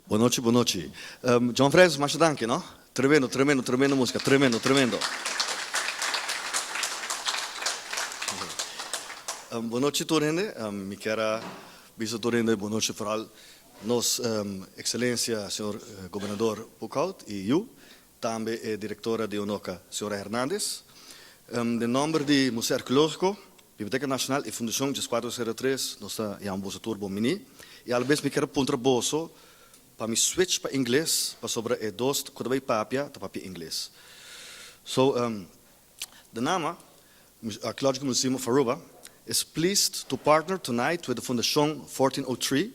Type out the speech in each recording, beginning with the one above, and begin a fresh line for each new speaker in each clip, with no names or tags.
Boa noite, boa noite. John Francis, mas danke, no? Tremendo, tremendo, tremendo música, tremendo, tremendo. Boa noite, Torrende. Me quero dizer, Torrende, boa noite vooral nos excelência, senhor governador Pucaut e eu, também a diretora de UNOCA, senhora Hernandes. De nome de Museu Arqueológico, Biblioteca Nacional e Fundação de 403, nós estamos em um turbo mini. E às vezes me quero pontar bolso para me switch para inglês, para sobre a dost, quando vai papia, para papia inglês. So, the NAMA, Archaeological Museum of Aruba, is pleased to partner tonight with the Fundación 1403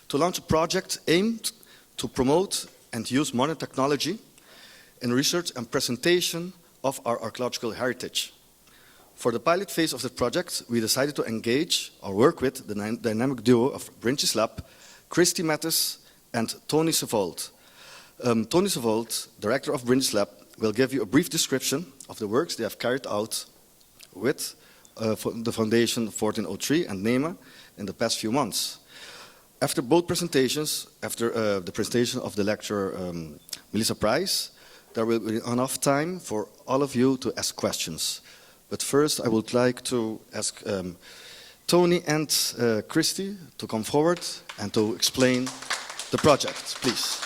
to launch a project aimed to promote and use modern technology in research and presentation of our archaeological heritage. For the pilot phase of the project, we decided to engage or work with the dynamic duo of Brintjeslap, Christy Mattis, and Tony Savold. Tony Savold, director of Brintjeslap, will give you a brief description of the works they have carried out with the Foundation 1403 and NEMA in the past few months. After both presentations, after the presentation of the lecturer Melissa Price, there will be enough time for all of you to ask questions. But first, I would like to ask Tony and Christy to come forward and to explain the project, please.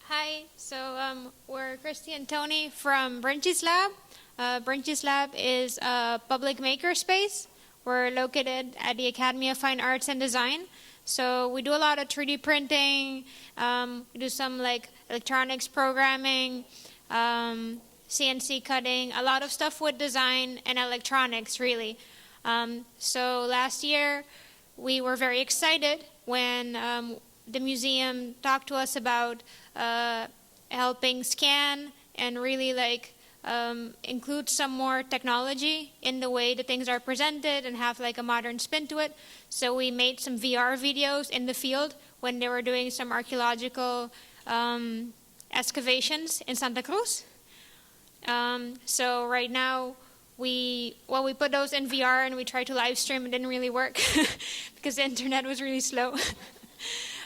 Hi, so we're Christy and Tony from Brintjeslap. Brintjeslap is a public makerspace. We're located at the Academy of Fine Arts and Design. So we do a lot of 3D printing, we do some like electronics programming, CNC cutting, a lot of stuff with design and electronics really. So last year we were very excited when the museum talked to us about helping scan and really like include some more technology in the way that things are presented and have like a modern spin to it. So we made some VR videos in the field when they were doing some archaeological excavations in Santa Cruz. So right now we put those in VR and we tried to live stream. It didn't really work because the internet was really slow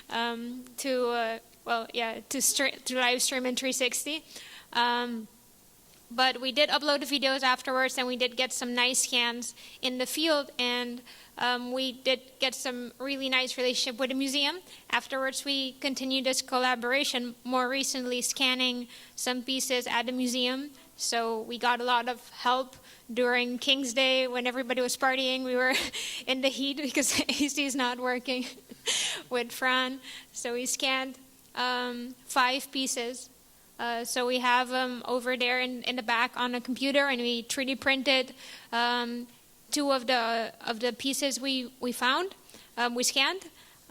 to live stream in 360. But we did upload the videos afterwards, and we did get some nice scans in the field, and we did get some really nice relationship with the museum. Afterwards, we continued this collaboration, more recently scanning some pieces at the museum. So we got a lot of help during King's Day when everybody was partying. We were in the heat because AC is not working with Fran. So we scanned 5 pieces. So we have them over there in the back on a computer, and we 3D printed 2 of the pieces we found, we scanned,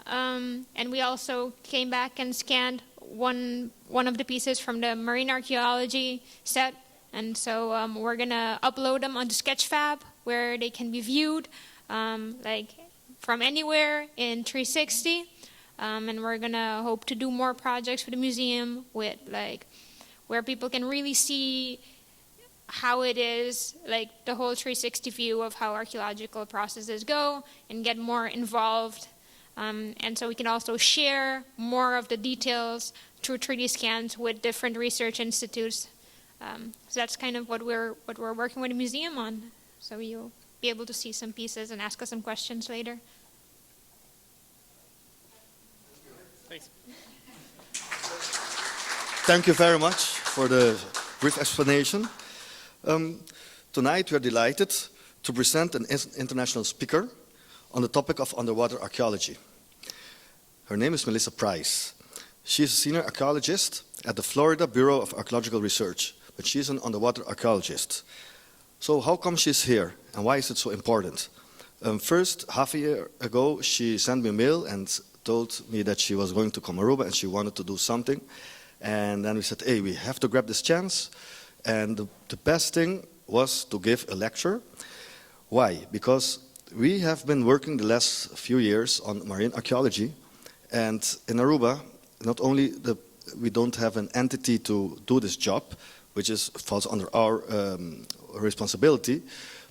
and we also came back and scanned one of the pieces from the marine archaeology set, and so we're gonna upload them onto Sketchfab where they can be viewed like from anywhere in 360. And we're gonna hope to do more projects for the museum with like where people can really see how it is, like the whole 360 view of how archaeological processes go and get more involved. And so we can also share more of the details through 3D scans with different research institutes. So that's kind of what we're working with the museum on. So you'll be able to see some pieces and ask us some questions later.
Thanks. Thank you very much for the brief explanation. Tonight we are delighted to present an international speaker on the topic of underwater archaeology. Her name is Melissa Price. She is a senior archaeologist at the Florida Bureau of Archaeological Research, but she is an underwater archaeologist. So how come she's here and why is it so important? First, half a year ago, she sent me a mail and told me that she was going to come to Aruba and she wanted to do something. And then we said, hey, we have to grab this chance. And the best thing was to give a lecture. Why? Because we have been working the last few years on marine archaeology. And in Aruba, not only we don't have an entity to do this job, which falls under our responsibility,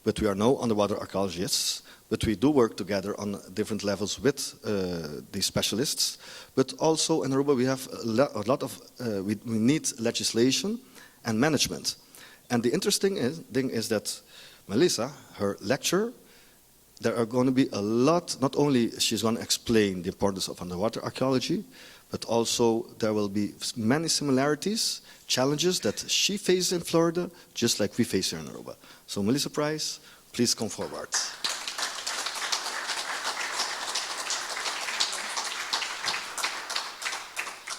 but we are no underwater archaeologists, but we do work together on different levels with these specialists. But also in Aruba we have a lot of, we need legislation and management. And the interesting thing is that Melissa, her lecture, there are going to be a lot, not only she's going to explain the importance of underwater archaeology, but also there will be many similarities, challenges that she faces in Florida, just like we face here in Aruba. So Melissa Price, please come forward.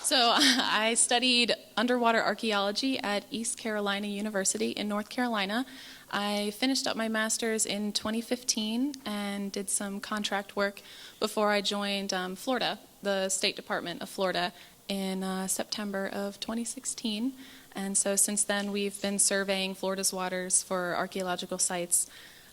So I studied underwater archaeology at East Carolina University in North Carolina. I finished up my master's in 2015 and did some contract work before I joined Florida, the State Department of Florida, in September of 2016. And so since then we've been surveying Florida's waters for archaeological sites,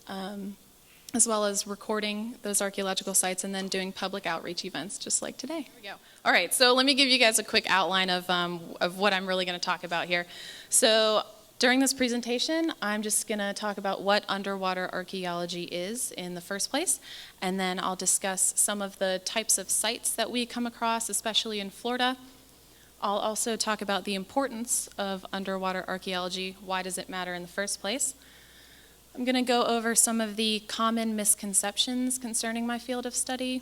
as well as recording those archaeological sites and then doing public outreach events just like today. Here we go. All right, so let me give you guys a quick outline of what I'm really going to talk about here. So during this presentation, I'm just going to talk about what underwater archaeology is in the first place, and then I'll discuss some of the types of sites that we come across, especially in Florida. I'll also talk about the importance of underwater archaeology. Why does it matter in the first place? I'm going to go over some of the common misconceptions concerning my field of study.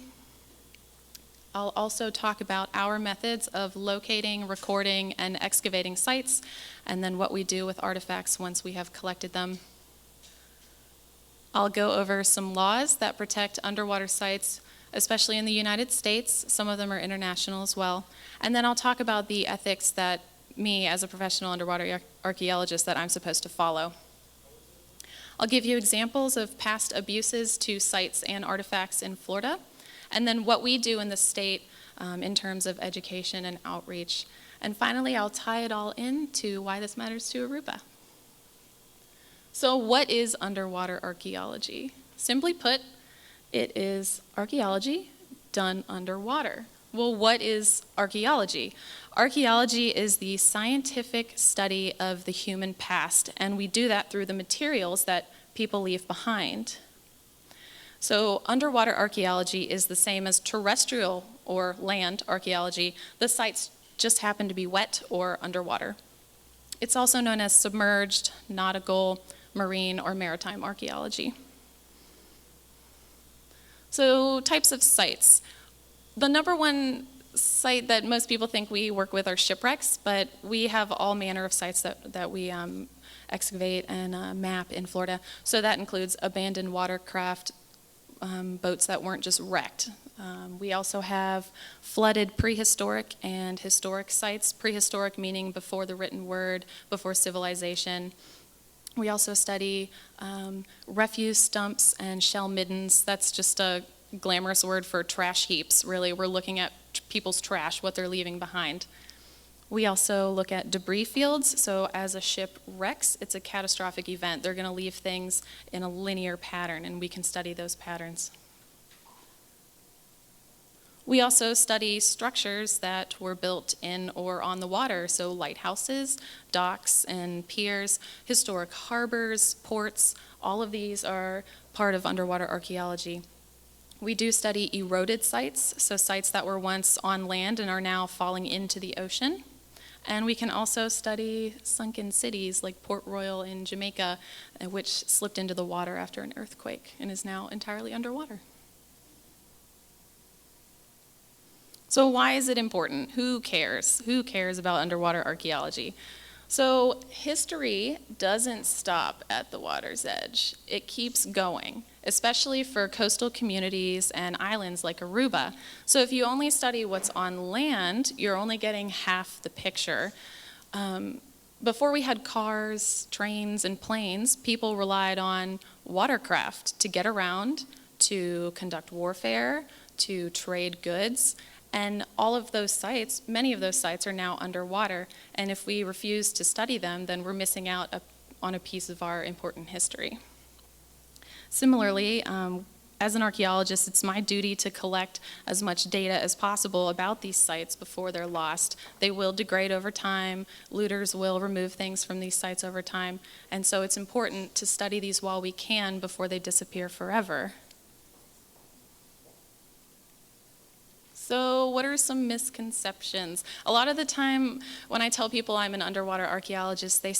I'll also talk about our methods of locating, recording, and excavating sites, and then what we do with artifacts once we have collected them. I'll go over some laws that protect underwater sites, especially in the United States. Some of them are international as well. And then I'll talk about the ethics that me, as a professional underwater archaeologist, that I'm supposed to follow. I'll give you examples of past abuses to sites and artifacts in Florida, and then what we do in the state in terms of education and outreach. And finally, I'll tie it all into why this matters to Aruba. So what is underwater archaeology? Simply put, it is archaeology done underwater. Well, what is archaeology? Archaeology is the scientific study of the human past, and we do that through the materials that people leave behind. So underwater archaeology is the same as terrestrial or land archaeology. The sites just happen to be wet or underwater. It's also known as submerged, nautical, marine, or maritime archaeology. So types of sites. The number one site that most people think we work with are shipwrecks, but we have all manner of sites that we excavate and map in Florida. So that includes abandoned watercraft, boats that weren't just wrecked. We also have flooded prehistoric and historic sites. Prehistoric meaning before the written word, before civilization. We also study refuse stumps and shell middens. That's just a glamorous word for trash heaps, really. We're looking at people's trash, what they're leaving behind. We also look at debris fields. So as a ship wrecks, it's a catastrophic event. They're going to leave things in a linear pattern, and we can study those patterns. We also study structures that were built in or on the water, so lighthouses, docks, and piers, historic harbors, ports. All of these are part of underwater archaeology. We do study eroded sites, so sites that were once on land and are now falling into the ocean. And we can also study sunken cities like Port Royal in Jamaica, which slipped into the water after an earthquake and is now entirely underwater. So why is it important? Who cares? Who cares about underwater archaeology? So history doesn't stop at the water's edge. It keeps going, especially for coastal communities and islands like Aruba. So if you only study what's on land, you're only getting half the picture. Before we had cars, trains, and planes, people relied on watercraft to get around, to conduct warfare, to trade goods. And all of those sites, many of those sites are now underwater. And if we refuse to study them, then we're missing out on a piece of our important history. Similarly, As an archaeologist, it's my duty to collect as much data as possible about these sites before they're lost. They will degrade over time. Looters will remove things from these sites over time. And so it's important to study these while we can before they disappear forever. So what are some misconceptions? A lot of the time when I tell people I'm an underwater archaeologist, they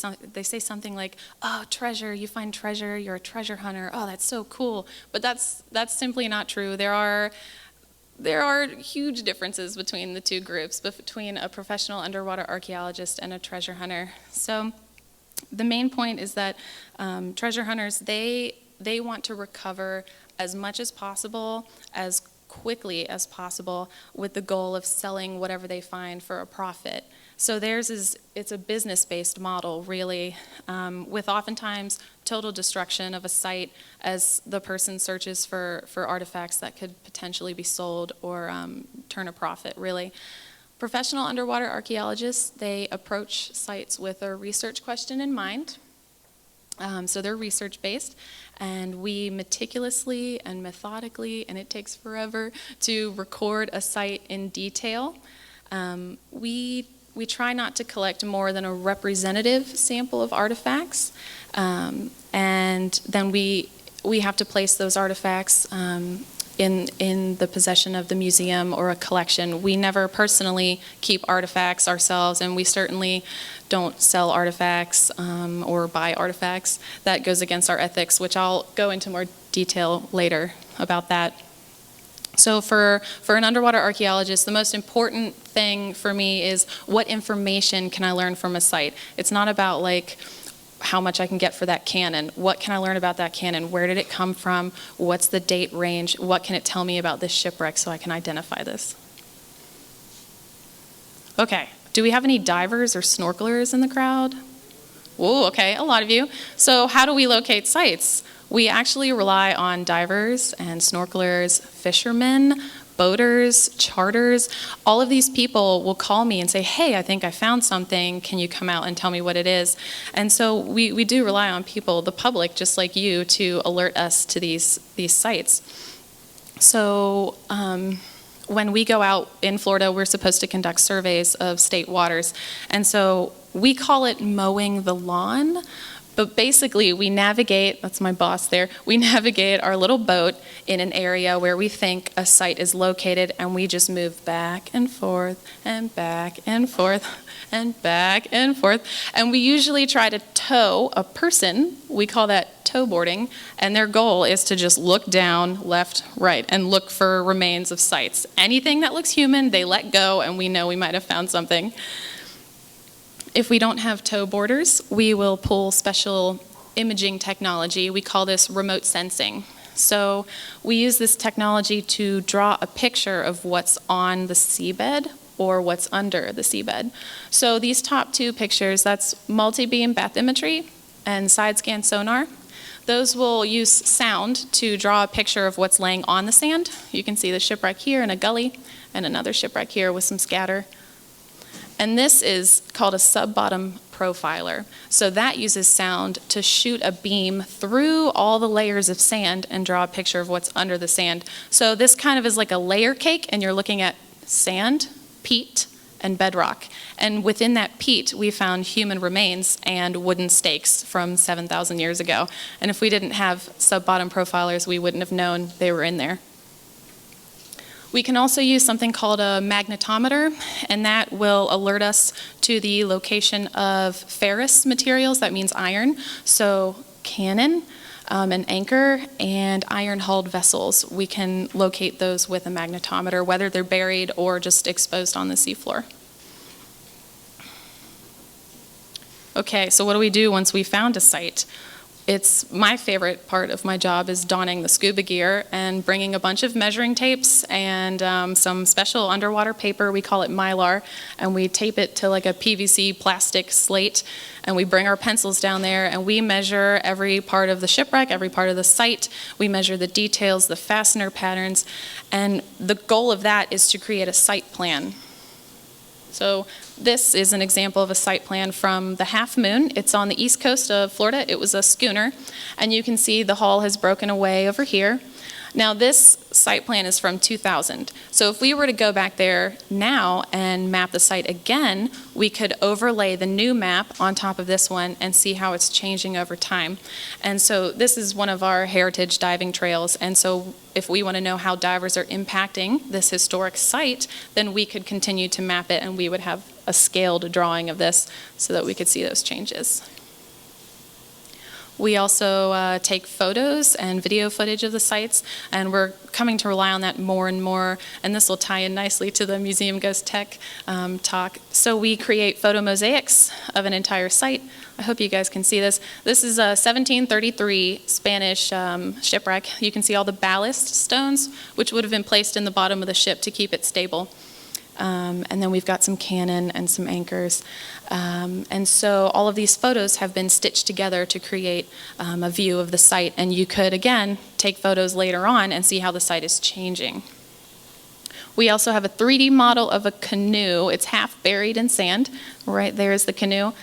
say something like, oh, treasure, you find treasure, you're a treasure hunter, oh, that's so cool. But that's simply not true. There are huge differences between the two groups, between a professional underwater archaeologist and a treasure hunter. So the main point is that treasure hunters, they want to recover as much as possible, as quickly as possible, with the goal of selling whatever they find for a profit. So it's a business-based model, really, with oftentimes total destruction of a site as the person searches for artifacts that could potentially be sold or turn a profit, really. Professional underwater archaeologists, they approach sites with a research question in mind. So they're research-based, and we meticulously and methodically, and it takes forever, to record a site in detail. We try not to collect more than a representative sample of artifacts, and then we have to place those artifacts in the possession of the museum or a collection. We never personally keep artifacts ourselves, and we certainly don't sell artifacts or buy artifacts. That goes against our ethics, which I'll go into more detail later about that. So for an underwater archaeologist, the most important thing for me is what information can I learn from a site. It's not about like how much I can get for that cannon. What can I learn about that cannon? Where did it come from? What's the date range? What can it tell me about this shipwreck so I can identify this? Okay, do we have any divers or snorkelers in the crowd? Whoa, okay, a lot of you. So how do we locate sites? We actually rely on divers and snorkelers, fishermen, boaters, charters. All of these people will call me and say, hey, I think I found something. Can you come out and tell me what it is? And so we do rely on people, the public, just like you, to alert us to these sites. So when we go out in Florida, we're supposed to conduct surveys of state waters. And so we call it mowing the lawn. But basically, we navigate, that's my boss there, we navigate our little boat in an area where we think a site is located, and we just move back and forth and back and forth and back and forth. And we usually try to tow a person, we call that tow boarding, and their goal is to just look down, left, right, and look for remains of sites. Anything that looks human, they let go, and we know we might have found something. If we don't have tow boarders, we will pull special imaging technology. We call this remote sensing. So we use this technology to draw a picture of what's on the seabed or what's under the seabed. So these top two pictures, that's multi-beam bathymetry and side-scan sonar. Those will use sound to draw a picture of what's laying on the sand. You can see the shipwreck here in a gully and another shipwreck here with some scatter. And this is called a sub-bottom profiler. So that uses sound to shoot a beam through all the layers of sand and draw a picture of what's under the sand. So this kind of is like a layer cake, and you're looking at sand, peat, and bedrock. And within that peat, we found human remains and wooden stakes from 7,000 years ago. And if we didn't have sub-bottom profilers, we wouldn't have known they were in there. We can also use something called a magnetometer, and that will alert us to the location of ferrous materials, that means iron. So cannon, an anchor, and iron-hulled vessels. We can locate those with a magnetometer, whether they're buried or just exposed on the seafloor. Okay, so what do we do once we found a site? It's my favorite part of my job is donning the scuba gear and bringing a bunch of measuring tapes and some special underwater paper, we call it mylar, and we tape it to like a PVC plastic slate, and we bring our pencils down there and we measure every part of the shipwreck, every part of the site. We measure the details, the fastener patterns, and the goal of that is to create a site plan. So this is an example of a site plan from the Half Moon. It's on the east coast of Florida. It was a schooner, and you can see the hull has broken away over here. Now this site plan is from 2000. So if we were to go back there now and map the site again, we could overlay the new map on top of this one and see how it's changing over time. And so this is one of our heritage diving trails. And so if we want to know how divers are impacting this historic site, then we could continue to map it and we would have a scaled drawing of this so that we could see those changes. We also take photos and video footage of the sites, and we're coming to rely on that more and more, and this will tie in nicely to the Museum Goes Tech talk. So we create photo mosaics of an entire site. I hope you guys can see this. This is a 1733 Spanish shipwreck. You can see all the ballast stones, which would have been placed in the bottom of the ship to keep it stable. And then we've got some cannon and some anchors. And so all of these photos have been stitched together to create a view of the site. And you could, again, take photos later on and see how the site is changing. We also have a 3D model of a canoe. It's half buried in sand. Right there is the canoe.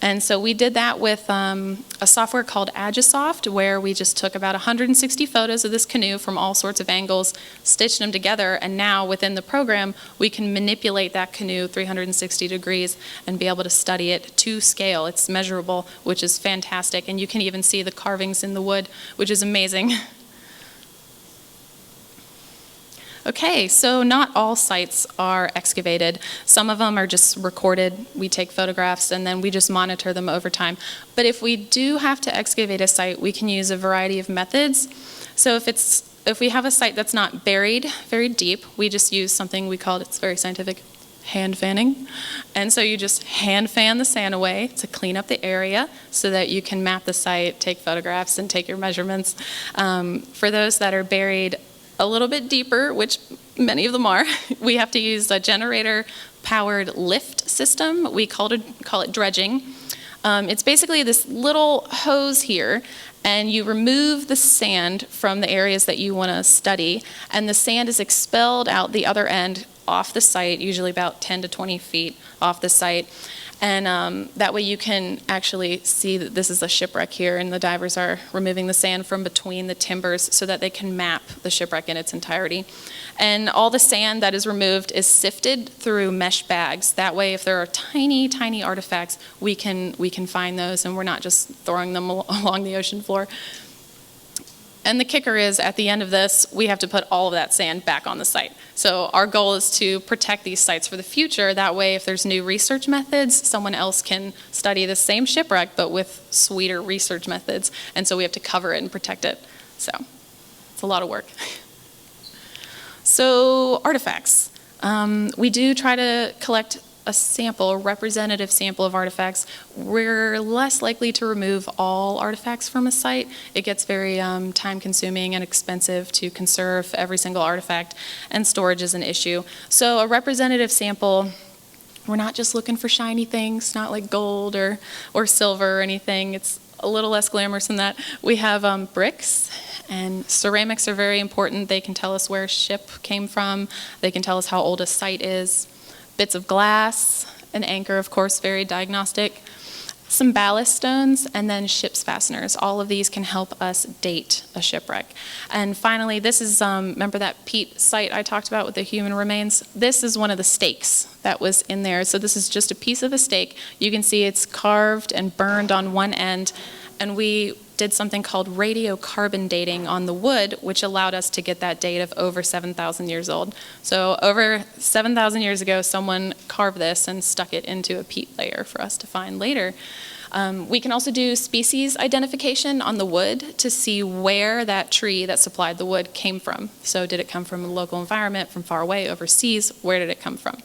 And so we did that with a software called Agisoft, where we just took about 160 photos of this canoe from all sorts of angles, stitched them together, and now within the program, we can manipulate that canoe 360 degrees and be able to study it to scale. It's measurable, which is fantastic, and you can even see the carvings in the wood, which is amazing. Okay, so not all sites are excavated. Some of them are just recorded. We take photographs and then we just monitor them over time. But if we do have to excavate a site, we can use a variety of methods. So if we have a site that's not buried very deep, we just use something we call, it's very scientific, hand fanning. And so you just hand fan the sand away to clean up the area so that you can map the site, take photographs, and take your measurements. For those that are buried a little bit deeper, which many of them are, we have to use a generator-powered lift system. We call it dredging. It's basically this little hose here, and you remove the sand from the areas that you want to study, and the sand is expelled out the other end off the site, usually about 10 to 20 feet off the site. And that way you can actually see that this is a shipwreck here, and the divers are removing the sand from between the timbers so that they can map the shipwreck in its entirety. And all the sand that is removed is sifted through mesh bags. That way, if there are tiny, tiny artifacts, we can find those, and we're not just throwing them along the ocean floor. And the kicker is, at the end of this, we have to put all of that sand back on the site. So our goal is to protect these sites for the future. That way, if there's new research methods, someone else can study the same shipwreck, but with sweeter research methods. And so we have to cover it and protect it. So it's a lot of work. So artifacts. We do try to collect a sample, a representative sample of artifacts. We're less likely to remove all artifacts from a site. It gets very time-consuming and expensive to conserve every single artifact, and storage is an issue. So a representative sample, we're not just looking for shiny things, not like gold or silver or anything. It's a little less glamorous than that. We have bricks, and ceramics are very important. They can tell us where a ship came from. They can tell us how old a site is. Bits of glass, an anchor, of course, very diagnostic, some ballast stones, and then ship's fasteners. All of these can help us date a shipwreck. And finally, this is, remember that peat site I talked about with the human remains? This is one of the stakes that was in there. So this is just a piece of a stake. You can see it's carved and burned on one end, and we did something called radiocarbon dating on the wood, which allowed us to get that date of over 7,000 years old. So over 7,000 years ago, someone carved this and stuck it into a peat layer for us to find later. We can also do species identification on the wood to see where that tree that supplied the wood came from. So did it come from a local environment, from far away, overseas? Where did it come from?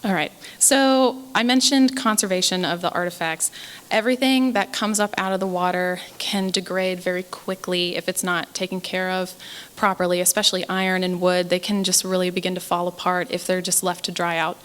All right, so I mentioned conservation of the artifacts. Everything that comes up out of the water can degrade very quickly if it's not taken care of properly, especially iron and wood. They can just really begin to fall apart if they're just left to dry out.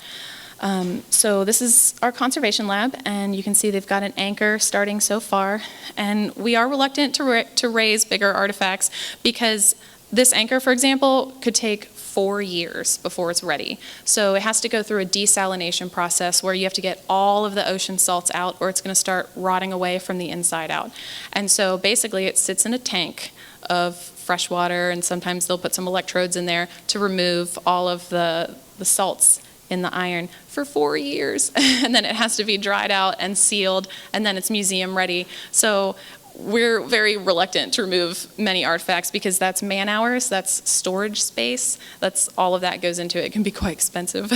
So this is our conservation lab, and you can see they've got an anchor starting so far. And we are reluctant to raise bigger artifacts because this anchor, for example, could take 4 years before it's ready. So it has to go through a desalination process where you have to get all of the ocean salts out, or it's going to start rotting away from the inside out. And so basically it sits in a tank of fresh water, and sometimes they'll put some electrodes in there to remove all of the salts in the iron for 4 years. And then it has to be dried out and sealed, and then it's museum ready. So we're very reluctant to remove many artifacts because that's man hours, that's storage space, that's all of that goes into it. It can be quite expensive.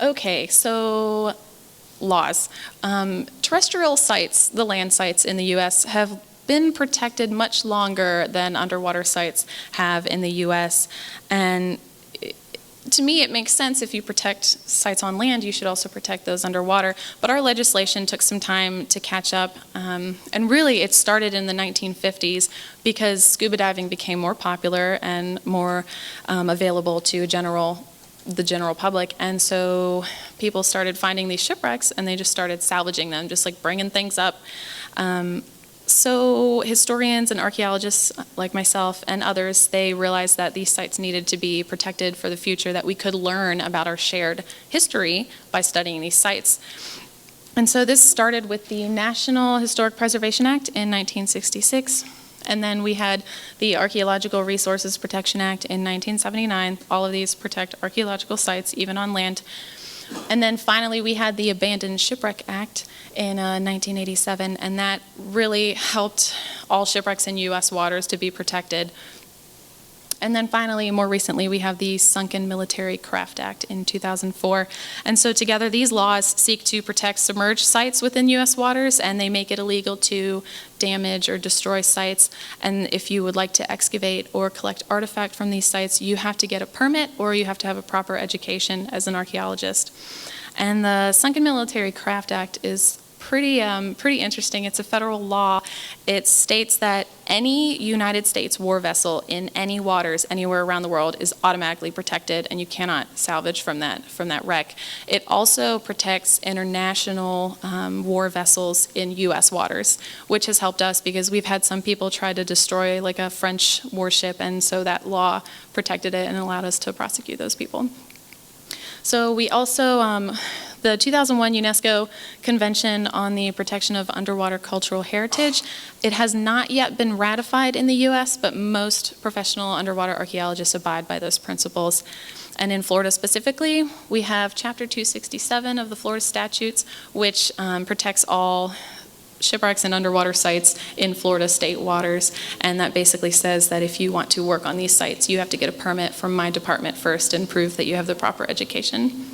Okay, so laws. Terrestrial sites, the land sites in the U.S., have been protected much longer than underwater sites have in the U.S. And to me, it makes sense if you protect sites on land, you should also protect those underwater. But our legislation took some time to catch up. And really, it started in the 1950s because scuba diving became more popular and more available to the general public. And so people started finding these shipwrecks, and they just started salvaging them, just like bringing things up. So historians and archaeologists like myself and others, they realized that these sites needed to be protected for the future, that we could learn about our shared history by studying these sites. And so this started with the National Historic Preservation Act in 1966. And then we had the Archaeological Resources Protection Act in 1979. All of these protect archaeological sites, even on land. And then finally, we had the Abandoned Shipwreck Act in 1987, and that really helped all shipwrecks in U.S. waters to be protected. And then finally, more recently, we have the Sunken Military Craft Act in 2004. And so together, these laws seek to protect submerged sites within U.S. waters, and they make it illegal to damage or destroy sites. And if you would like to excavate or collect artifact from these sites, you have to get a permit, or you have to have a proper education as an archaeologist. And the Sunken Military Craft Act is pretty interesting. It's a federal law. It states that any United States war vessel in any waters anywhere around the world is automatically protected, and you cannot salvage from that wreck. It also protects international war vessels in U.S. waters, which has helped us because we've had some people try to destroy like a French warship, and so that law protected it and allowed us to prosecute those people. So we also, the 2001 UNESCO Convention on the Protection of Underwater Cultural Heritage, it has not yet been ratified in the U.S., but most professional underwater archaeologists abide by those principles. And in Florida specifically, we have Chapter 267 of the Florida Statutes, which protects all shipwrecks and underwater sites in Florida state waters, and that basically says that if you want to work on these sites, you have to get a permit from my department first and prove that you have the proper education.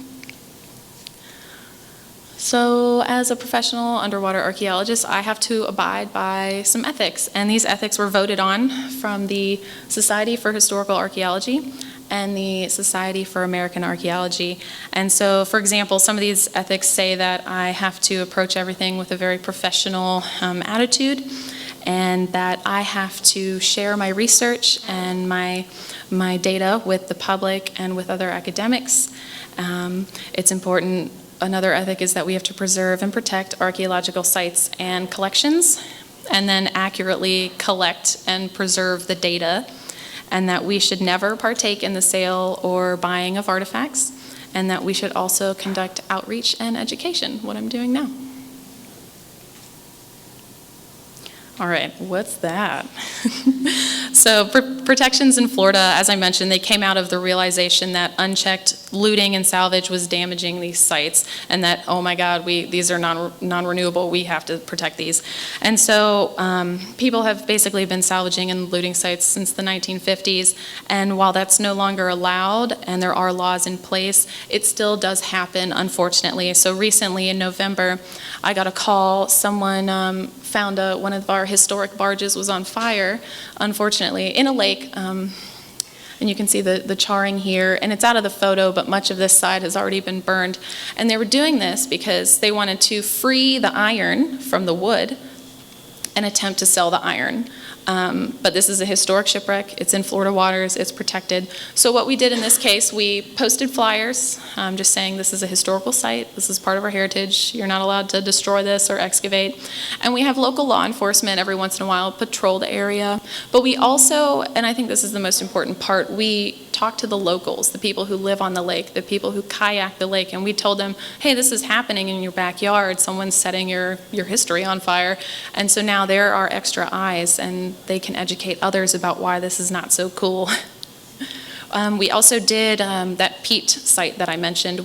So as a professional underwater archaeologist, I have to abide by some ethics, and these ethics were voted on from the Society for Historical Archaeology and the Society for American Archaeology. And so, for example, some of these ethics say that I have to approach everything with a very professional attitude, and that I have to share my research and my data with the public and with other academics. It's important. Another ethic is that we have to preserve and protect archaeological sites and collections, and then accurately collect and preserve the data, and that we should never partake in the sale or buying of artifacts, and that we should also conduct outreach and education, what I'm doing now. All right, what's that? So protections in Florida, as I mentioned, they came out of the realization that unchecked looting and salvage was damaging these sites, and that, oh my God, these are non-renewable, we have to protect these. And so people have basically been salvaging and looting sites since the 1950s, and while that's no longer allowed and there are laws in place, it still does happen, unfortunately. So recently in November, I got a call, someone found one of our historic barges was on fire, unfortunately, in a lake. And you can see the charring here, and it's out of the photo, but much of this side has already been burned. And they were doing this because they wanted to free the iron from the wood and attempt to sell the iron. But this is a historic shipwreck. It's in Florida waters. It's protected. So what we did in this case, we posted flyers just saying this is a historical site. This is part of our heritage. You're not allowed to destroy this or excavate. And we have local law enforcement every once in a while patrol the area. But we also, and I think this is the most important part, we talk to the locals, the people who live on the lake, the people who kayak the lake, and we told them, hey, this is happening in your backyard. Someone's setting your history on fire. And so now there are extra eyes, and they can educate others about why this is not so cool. We also did that peat site that I mentioned.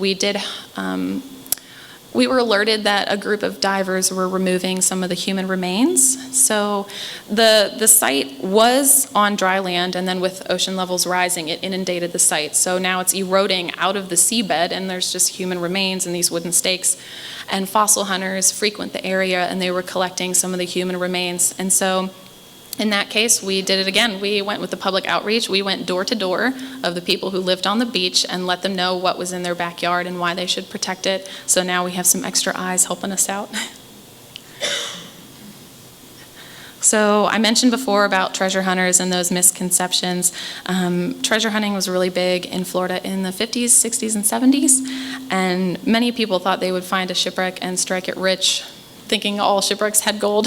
We were alerted that a group of divers were removing some of the human remains. So the site was on dry land, and then with ocean levels rising, it inundated the site. So now it's eroding out of the seabed, and there's just human remains and these wooden stakes. And fossil hunters frequent the area, and they were collecting some of the human remains. And so in that case, we did it again. We went with the public outreach. We went door to door of the people who lived on the beach and let them know what was in their backyard and why they should protect it. So now we have some extra eyes helping us out. So I mentioned before about treasure hunters and those misconceptions. Treasure hunting was really big in Florida in the 50s, 60s, and 70s. And many people thought they would find a shipwreck and strike it rich, thinking all shipwrecks had gold,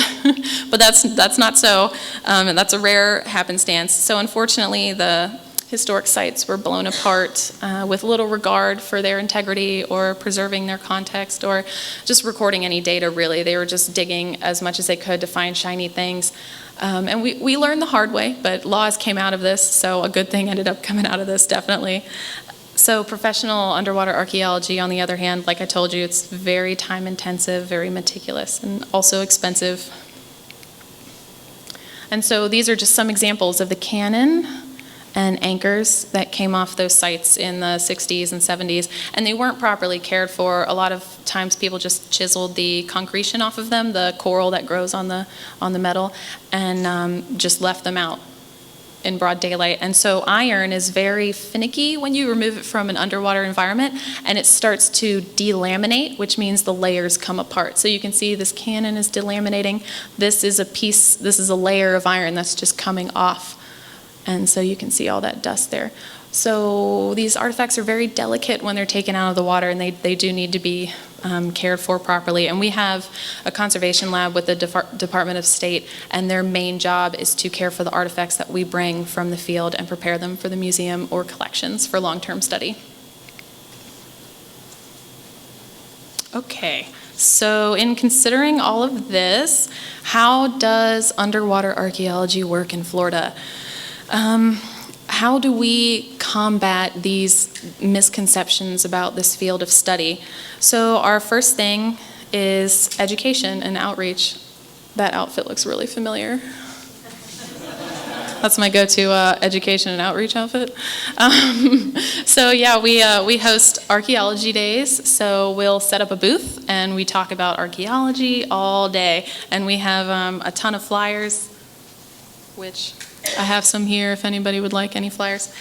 but that's not so, and that's a rare happenstance. So unfortunately, the historic sites were blown apart with little regard for their integrity or preserving their context or just recording any data, really. They were just digging as much as they could to find shiny things. And we learned the hard way, but laws came out of this, so a good thing ended up coming out of this, definitely. So professional underwater archaeology, on the other hand, like I told you, it's very time intensive, very meticulous, and also expensive. And so these are just some examples of the cannon and anchors that came off those sites in the 60s and 70s, and they weren't properly cared for. A lot of times people just chiseled the concretion off of them, the coral that grows on the metal, and just left them out in broad daylight. And so iron is very finicky when you remove it from an underwater environment, and it starts to delaminate, which means the layers come apart. So you can see this cannon is delaminating. This is a layer of iron that's just coming off. And so you can see all that dust there. So these artifacts are very delicate when they're taken out of the water, and they do need to be cared for properly. And we have a conservation lab with the Department of State, and their main job is to care for the artifacts that we bring from the field and prepare them for the museum or collections for long-term study. Okay, so in considering all of this, how does underwater archaeology work in Florida? How do we combat these misconceptions about this field of study? So our first thing is education and outreach. That outfit looks really familiar. That's my go-to education and outreach outfit. So yeah, we host archaeology days. So we'll set up a booth and we talk about archaeology all day. And we have a ton of flyers, which I have some here if anybody would like any flyers.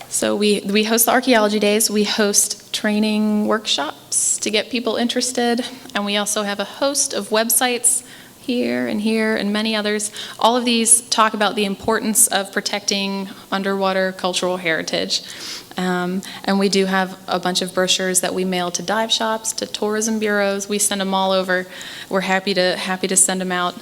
So we host the archaeology days. We host training workshops to get people interested. And we also have a host of websites here and many others. All of these talk about the importance of protecting underwater cultural heritage. And we do have a bunch of brochures that we mail to dive shops, to tourism bureaus. We send them all over. We're happy to send them out.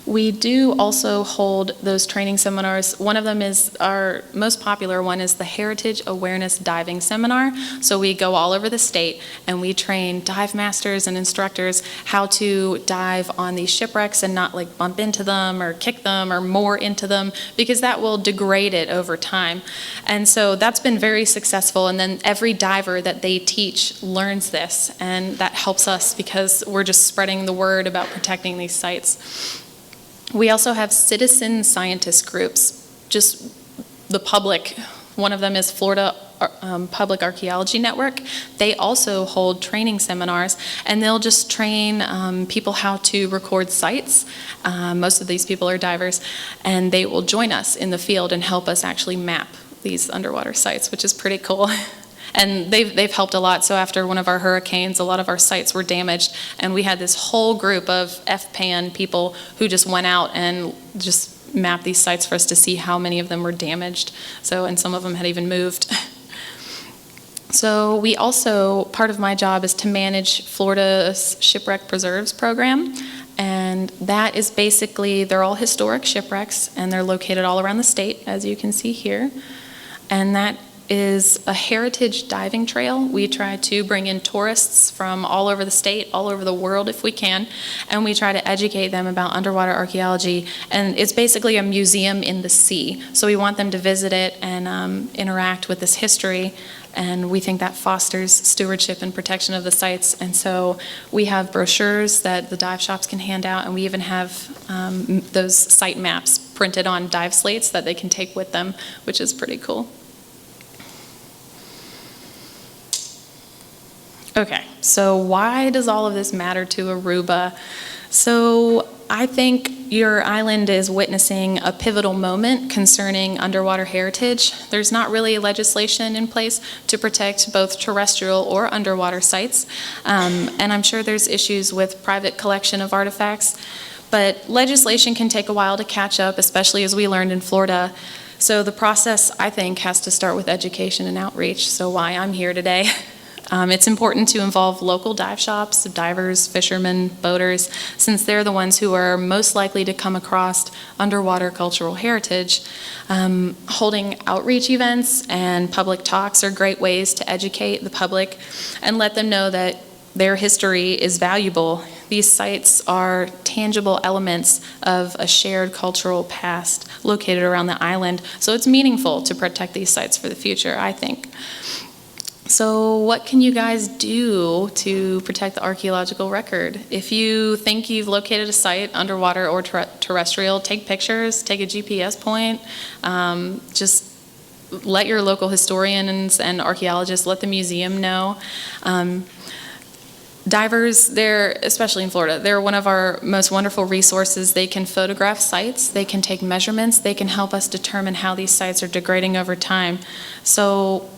We do also hold those training seminars. One of them is our most popular one is the Heritage Awareness Diving Seminar. So we go all over the state and we train dive masters and instructors how to dive on these shipwrecks and not like bump into them or kick them or moor into them, because that will degrade it over time. And so that's been very successful, and then every diver that they teach learns this, and that helps us because we're just spreading the word about protecting these sites. We also have citizen scientist groups, just the public. One of them is Florida Public Archaeology Network. They also hold training seminars, and they'll just train people how to record sites. Most of these people are divers, and they will join us in the field and help us actually map these underwater sites, which is pretty cool. And they've helped a lot. So after one of our hurricanes, a lot of our sites were damaged, and we had this whole group of FPAN people who just went out and just mapped these sites for us to see how many of them were damaged. So, and some of them had even moved. So we also, part of my job is to manage Florida's Shipwreck Preserves program. And that is basically, they're all historic shipwrecks, and they're located all around the state, as you can see here. And that is a heritage diving trail. We try to bring in tourists from all over the state, all over the world if we can, and we try to educate them about underwater archaeology. And it's basically a museum in the sea. So we want them to visit it and interact with this history. And we think that fosters stewardship and protection of the sites. And so we have brochures that the dive shops can hand out, and we even have those site maps printed on dive slates that they can take with them, which is pretty cool. Okay, so why does all of this matter to Aruba? So I think your island is witnessing a pivotal moment concerning underwater heritage. There's not really legislation in place to protect both terrestrial or underwater sites, and I'm sure there's issues with private collection of artifacts, but legislation can take a while to catch up, especially as we learned in Florida. So the process, I think, has to start with education and outreach, so why I'm here today. It's important to involve local dive shops, divers, fishermen, boaters, since they're the ones who are most likely to come across underwater cultural heritage. Holding outreach events and public talks are great ways to educate the public and let them know that their history is valuable. These sites are tangible elements of a shared cultural past located around the island, so it's meaningful to protect these sites for the future, I think. So what can you guys do to protect the archaeological record? If you think you've located a site underwater or terrestrial, take pictures, take a GPS point, just let your local historians and archaeologists, let the museum know. Divers, especially in Florida, they're one of our most wonderful resources. They can photograph sites, they can take measurements, they can help us determine how these sites are degrading over time. So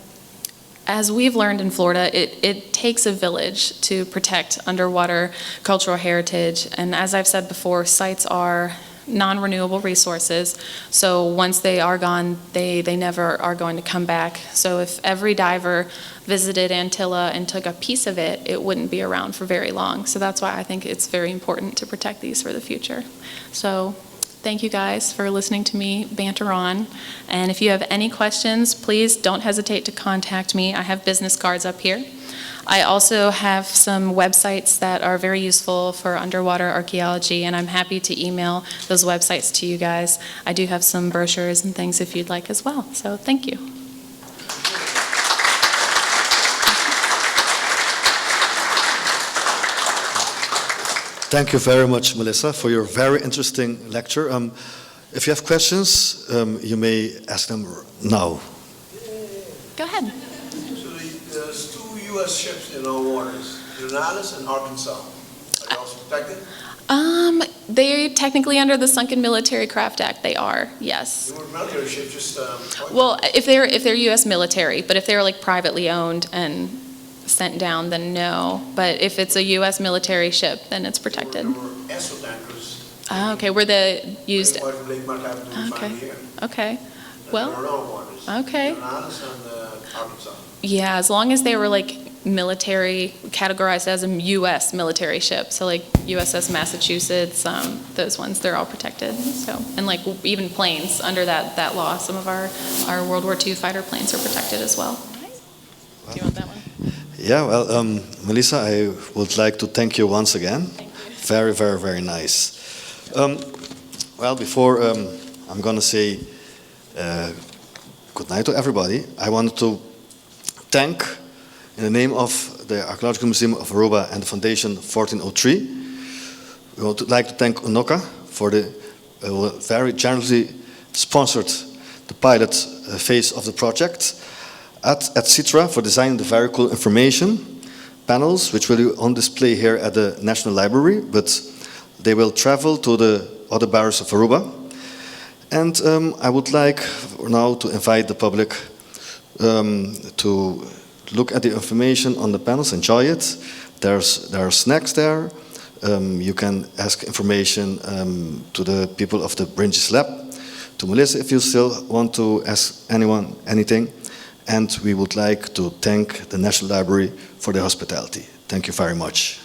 as we've learned in Florida, it takes a village to protect underwater cultural heritage. And as I've said before, sites are non-renewable resources. So once they are gone, they never are going to come back. So if every diver visited Antilla and took a piece of it, it wouldn't be around for very long. So that's why I think it's very important to protect these for the future. So thank you guys for listening to me banter on. And if you have any questions, please don't hesitate to contact me. I have business cards up here. I also have some websites that are very useful for underwater archaeology, and I'm happy to email those websites to you guys. I do have some brochures and things if you'd like as well. So thank you.
Thank you very much, Melissa, for your very interesting lecture. If you have questions, you may ask them now.
Go ahead.
So there's two U.S. ships in our waters, Unalis and Arkansas. Are they also protected?
They're technically under the Sunken Military Craft Act. They are, yes.
They were military ships, just
Well, if they're U.S. military, but if they're like privately owned and sent down, then no. But if it's a U.S. military ship, then it's protected.
There were Esso tankers.
Okay, were they used?
Okay.
Okay. Well. Okay.
Unalis and Arkansas.
Yeah, as long as they were like military, categorized as a U.S. military ship, so like USS Massachusetts, those ones, they're all protected. So, and like even planes under that law, some of our World War II fighter planes are protected as well. Do you want that one?
Yeah, well, Melissa, I would like to thank you once again.
Thank you.
Very, very, very nice. Well, before I'm going to say good night to everybody, I wanted to thank, in the name of the Archaeological Museum of Aruba and the Foundation 1403, we would like to thank UNOCA for the very generously sponsored the pilot phase of the project, at Citra for designing the very cool information panels, which will be on display here at the National Library, but they will travel to the other barriers of Aruba. And I would like now to invite the public to look at the information on the panels, enjoy it. There are snacks there. You can ask information to the people of the Bringes Lab, to Melissa if you still want to ask anyone anything. And we would like to thank the National Library for their hospitality. Thank you very much.